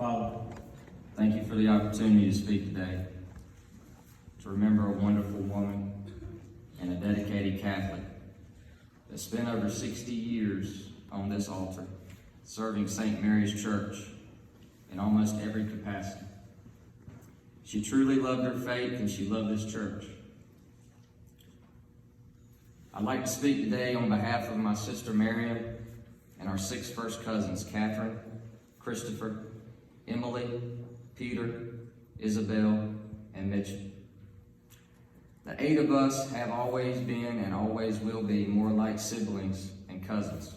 Father. Thank you for the opportunity to speak today, to remember a wonderful woman and a dedicated Catholic that spent over 60 years on this altar, serving St. Mary's Church in almost every capacity. She truly loved her faith and she loved this church. I'd like to speak today on behalf of my sister Miriam and our 6 first cousins, Catherine, Christopher, Emily, Peter, Isabel, and Mitchell. The 8 of us have always been and always will be more like siblings and cousins.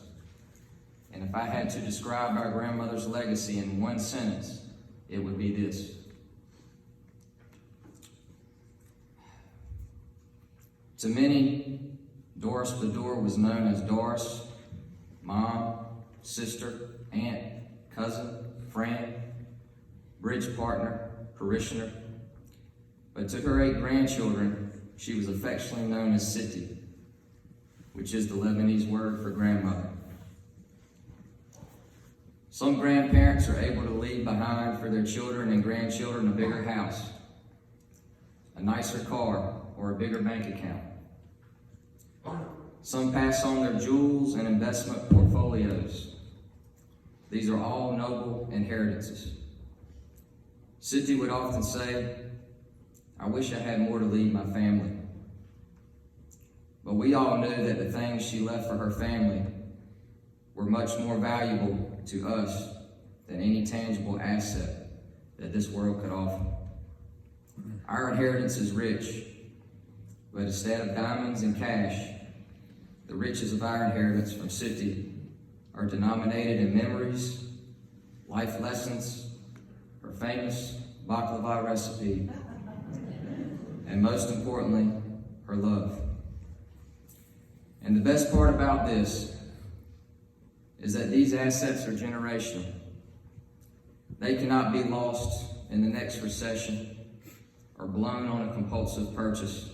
And if I had to describe our grandmother's legacy in one sentence, it would be this. To many, Doris Badur was known as Doris, mom, sister, aunt, cousin, friend, bridge partner, parishioner. But to her 8 grandchildren, she was affectionately known as Sitti, which is the Lebanese word for grandmother. Some grandparents are able to leave behind for their children and grandchildren a bigger house, a nicer car, or a bigger bank account. Some pass on their jewels and investment portfolios. These are all noble inheritances. Sitti would often say, "I wish I had more to leave my family." But we all knew that the things she left for her family were much more valuable to us than any tangible asset that this world could offer. Our inheritance is rich, but instead of diamonds and cash, the riches of our inheritance from Sitti are denominated in memories, life lessons, her famous baklava recipe, and most importantly, her love. And the best part about this is that these assets are generational. They cannot be lost in the next recession or blown on a compulsive purchase.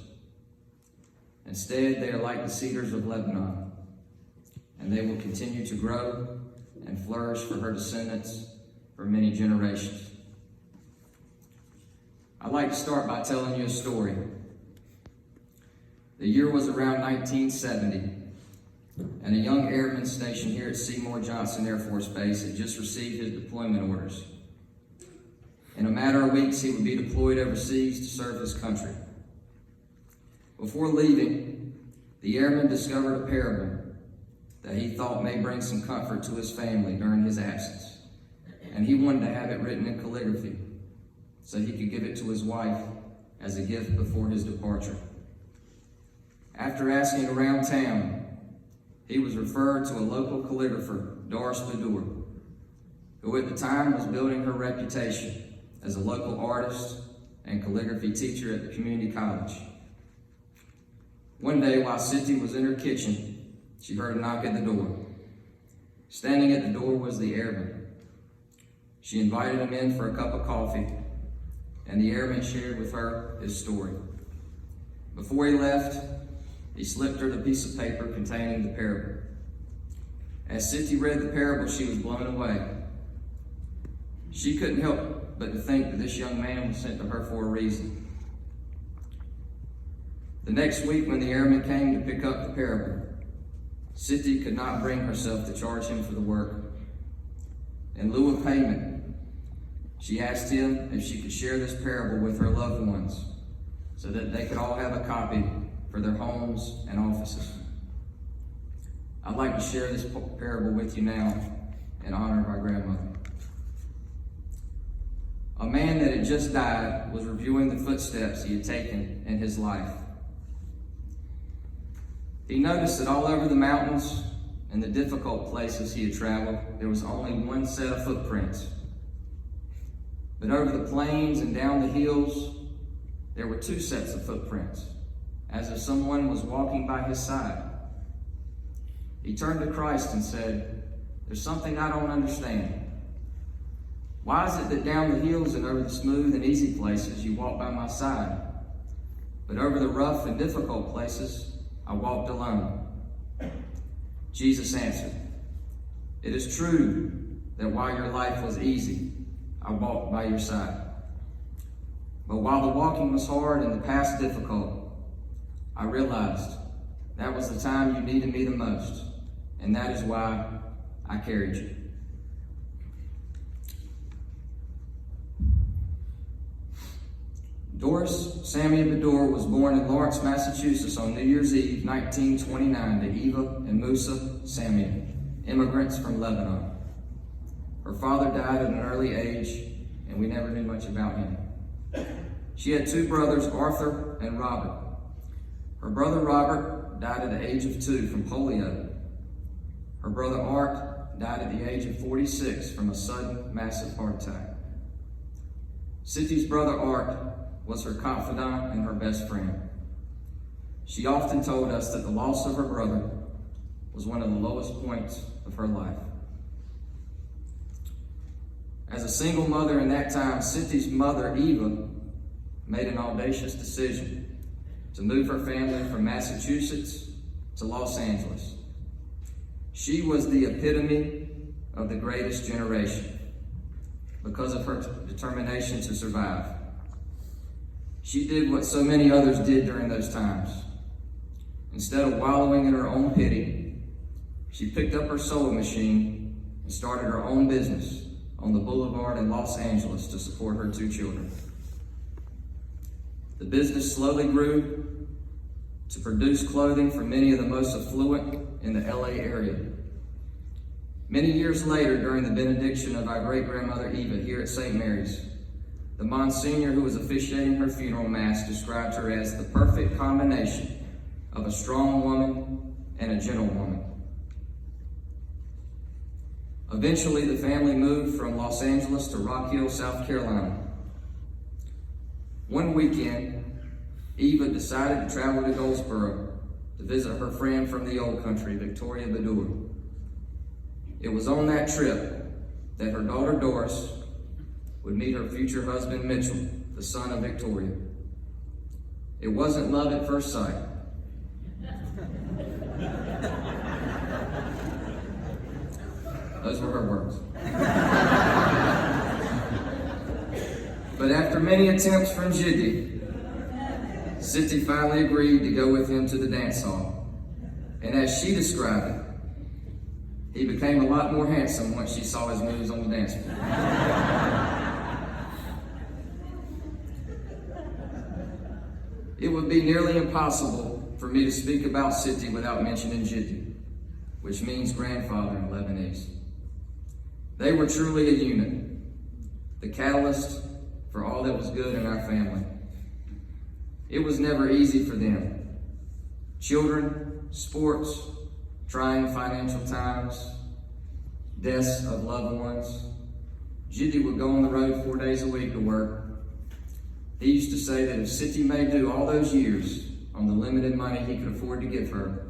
Instead, they are like the cedars of Lebanon, and they will continue to grow and flourish for her descendants for many generations. I'd like to start by telling you a story. The year was around 1970, and a young airman stationed here at Seymour Johnson Air Force Base had just received his deployment orders. In a matter of weeks, he would be deployed overseas to serve his country. Before leaving, the airman discovered a parable that he thought may bring some comfort to his family during his absence, and he wanted to have it written in calligraphy so he could give it to his wife as a gift before his departure. After asking around town, he was referred to a local calligrapher, Doris Badur, who at the time was building her reputation as a local artist and calligraphy teacher at the community college. One day, while Sitti was in her kitchen, she heard a knock at the door. Standing at the door was the airman. She invited him in for a cup of coffee, and the airman shared with her his story. Before he left, he slipped her the piece of paper containing the parable. As Sitti read the parable, she was blown away. She couldn't help but to think that this young man was sent to her for a reason. The next week, when the airman came to pick up the parable, Sitti could not bring herself to charge him for the work. In lieu of payment, she asked him if she could share this parable with her loved ones so that they could all have a copy for their homes and offices. I'd like to share this parable with you now in honor of our grandmother. A man that had just died was reviewing the footsteps he had taken in his life. He noticed that all over the mountains and the difficult places he had traveled, there was only one set of footprints. But over the plains and down the hills, there were 2 sets of footprints, as if someone was walking by his side. He turned to Christ and said, "There's something I don't understand. Why is it that down the hills and over the smooth and easy places you walk by my side, but over the rough and difficult places I walked alone?" Jesus answered, "It is true that while your life was easy, I walked by your side. But while the walking was hard and the path difficult, I realized that was the time you needed me the most, and that is why I carried you. Doris Samia Baddour was born in Lawrence, Massachusetts on New Year's Eve, 1929, to Eva and Musa Samia, immigrants from Lebanon. Her father died at an early age, and we never knew much about him. She had two brothers, Arthur and Robert. Her brother Robert died at the age of 2 from polio. Her brother Art died at the age of 46 from a sudden, massive heart attack. Sitti's brother Art was her confidant and her best friend. She often told us that the loss of her brother was one of the lowest points of her life. As a single mother in that time, Sitti's mother, Eva, made an audacious decision to move her family from Massachusetts to Los Angeles. She was the epitome of the greatest generation because of her determination to survive. She did what so many others did during those times. Instead of wallowing in her own pity, she picked up her sewing machine and started her own business on the boulevard in Los Angeles to support her 2 children. The business slowly grew to produce clothing for many of the most affluent in the LA area. Many years later, during the benediction of our great-grandmother Eva here at St. Mary's, the Monsignor who was officiating her funeral mass described her as the perfect combination of a strong woman and a gentle woman. Eventually, the family moved from Los Angeles to Rock Hill, South Carolina. One weekend, Eva decided to travel to Goldsboro to visit her friend from the old country, Victoria Baddour. It was on that trip that her daughter Doris would meet her future husband Mitchell, the son of Victoria. It wasn't love at first sight. Those were her words. But after many attempts from Sitti, Sitti finally agreed to go with him to the dance hall. And as she described it, he became a lot more handsome once she saw his moves on the dance floor. It would be nearly impossible for me to speak about Sitti without mentioning Sitti, which means grandfather in Lebanese. They were truly a unit, the catalyst for all that was good in our family. It was never easy for them. Children, sports, trying financial times, deaths of loved ones. Sitti would go on the road 4 days a week to work. He used to say that if Sitti made do all those years on the limited money he could afford to give her,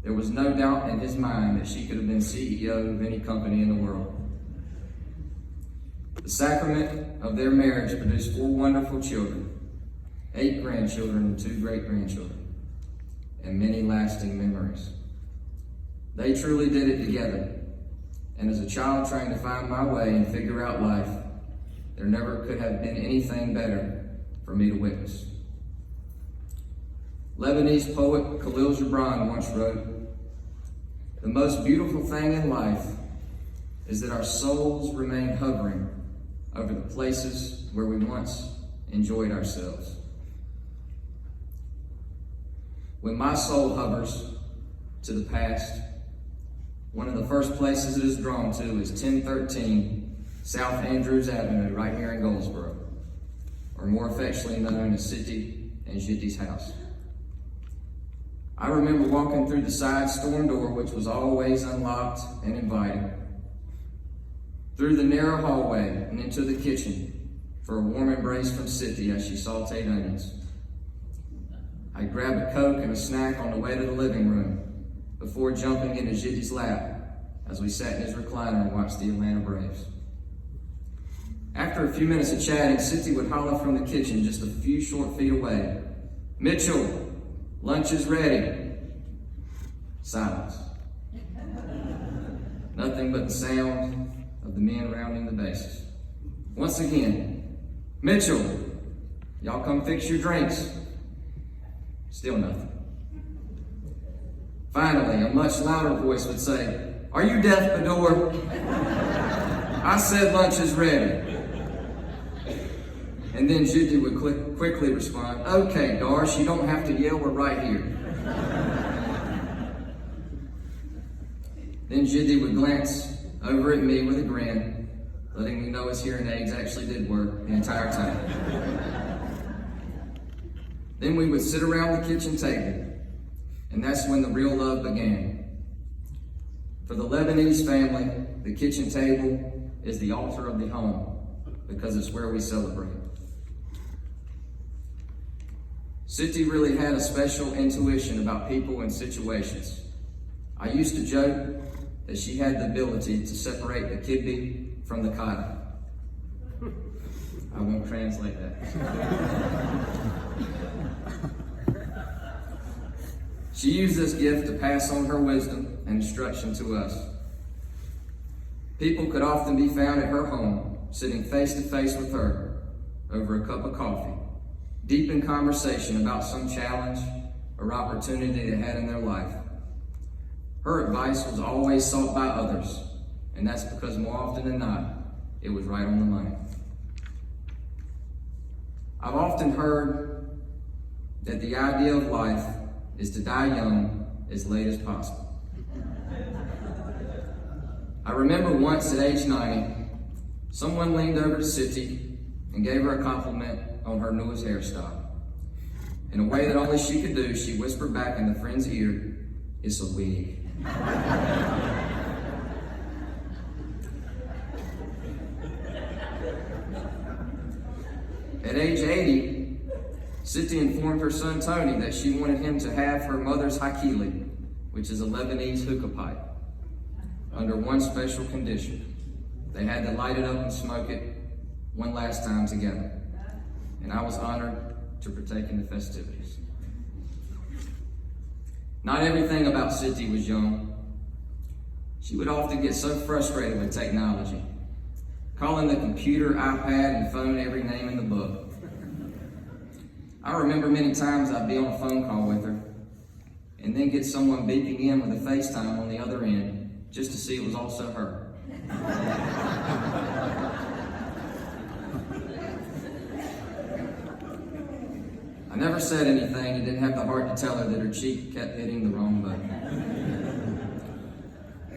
there was no doubt in his mind that she could have been CEO of any company in the world. The sacrament of their marriage produced 4 wonderful children, 8 grandchildren and 2 great-grandchildren, and many lasting memories. They truly did it together, and as a child trying to find my way and figure out life, there never could have been anything better for me to witness. Lebanese poet Khalil Gibran once wrote, "The most beautiful thing in life is that our souls remain hovering over the places where we once enjoyed ourselves." When my soul hovers to the past, one of the first places it is drawn to is 1013 South Andrews Avenue, right here in Goldsboro, or more affectionately known as Sitti and Sitti's house. I remember walking through the side storm door, which was always unlocked and inviting, through the narrow hallway and into the kitchen for a warm embrace from Sitti as she sauteed onions. I grabbed a Coke and a snack on the way to the living room before jumping into Sitti's lap as we sat in his recliner and watched the Atlanta Braves. After a few minutes of chatting, Sitti would holler from the kitchen just a few short feet away, "Mitchell, lunch is ready." Silence. Nothing but the sound of the men rounding the bases. Once again, Mitchell, y'all come fix your drinks. Still nothing. Finally, a much louder voice would say, "Are you deaf, Bador? I said lunch is ready." And then Sitti would quickly respond, "Okay, Darsh, you don't have to yell, we're right here." Then Sitti would glance over at me with a grin, letting me know his hearing aids actually did work the entire time. Then we would sit around the kitchen table, and that's when the real love began. For the Lebanese family, the kitchen table is the altar of the home, because it's where we celebrate. Sitti really had a special intuition about people and situations. I used to joke that she had the ability to separate the kibbe from the kata. I won't translate that. She used this gift to pass on her wisdom and instruction to us. People could often be found at her home, sitting face to face with her over a cup of coffee, deep in conversation about some challenge or opportunity they had in their life. Her advice was always sought by others, and that's because more often than not, it was right on the money. I've often heard that the idea of life is to die young as late as possible. I remember once at age 90, someone leaned over to Sitti and gave her a compliment on her newest hairstyle. In a way that only she could do, she whispered back in the friend's ear, "It's a wig." At age 80, Sitti informed her son Tony that she wanted him to have her mother's hakili, which is a Lebanese hookah pipe, under one special condition. They had to light it up and smoke it one last time together. And I was honored to partake in the festivities. Not everything about Sitti was young. She would often get so frustrated with technology, calling the computer, iPad, and phone every name in the book. I remember many times I'd be on a phone call with her and then get someone beeping in with a FaceTime on the other end just to see it was also her. I never said anything and didn't have the heart to tell her that her cheek kept hitting the wrong button.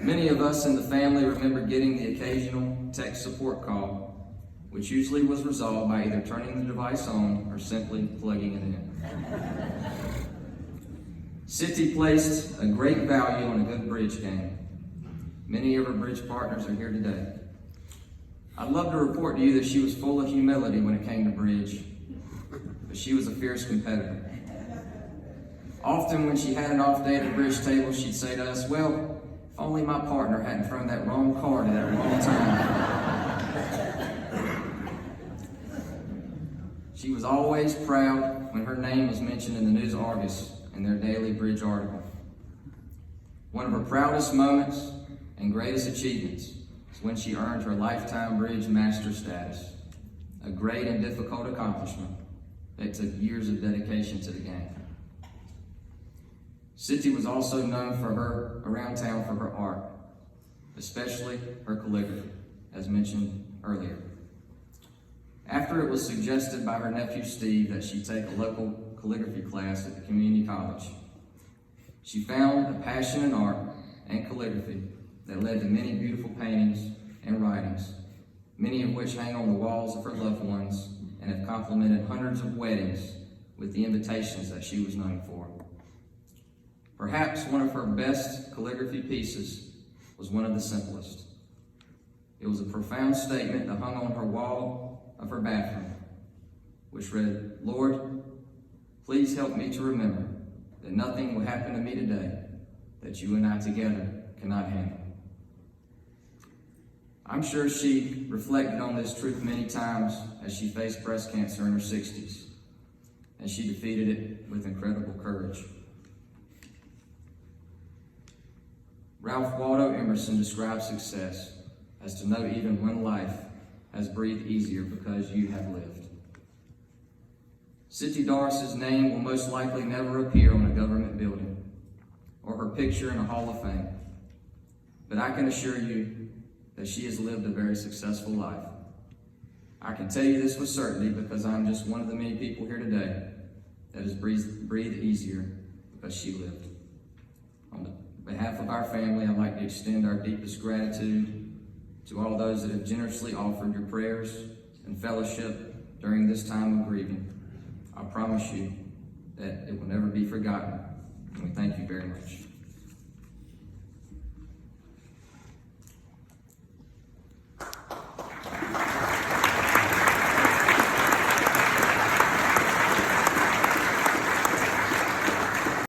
Many of us in the family remember getting the occasional tech support call, which usually was resolved by either turning the device on or simply plugging it in. Sitti placed a great value on a good bridge game. Many of her bridge partners are here today. I'd love to report to you that she was full of humility when it came to bridge, but she was a fierce competitor. Often when she had an off day at the bridge table, she'd say to us, "Well, if only my partner hadn't thrown that wrong card at that wrong time." She was always proud when her name was mentioned in the News Argus in their daily bridge article. One of her proudest moments and greatest achievements is when she earned her lifetime bridge master status, a great and difficult accomplishment that took years of dedication to the game. Sitti was also known around town for her art, especially her calligraphy, as mentioned earlier. After it was suggested by her nephew Steve that she take a local calligraphy class at the community college, she found a passion in art and calligraphy that led to many beautiful paintings and writings, many of which hang on the walls of her loved ones and have complemented hundreds of weddings with the invitations that she was known for. Perhaps one of her best calligraphy pieces was one of the simplest. It was a profound statement that hung on her wall of her bathroom, which read, "Lord, please help me to remember that nothing will happen to me today that you and I together cannot handle." I'm sure she reflected on this truth many times as she faced breast cancer in her 60s, and she defeated it with incredible courage. Ralph Waldo Emerson describes success as to know even one life has breathed easier because you have lived. Sitti Doris's name will most likely never appear on a government building or her picture in a Hall of Fame, but I can assure you that she has lived a very successful life. I can tell you this with certainty because I'm just one of the many people here today that has breathed easier because she lived. On behalf of our family, I'd like to extend our deepest gratitude to all those that have generously offered your prayers and fellowship during this time of grieving. I promise you that it will never be forgotten, and we thank you very much.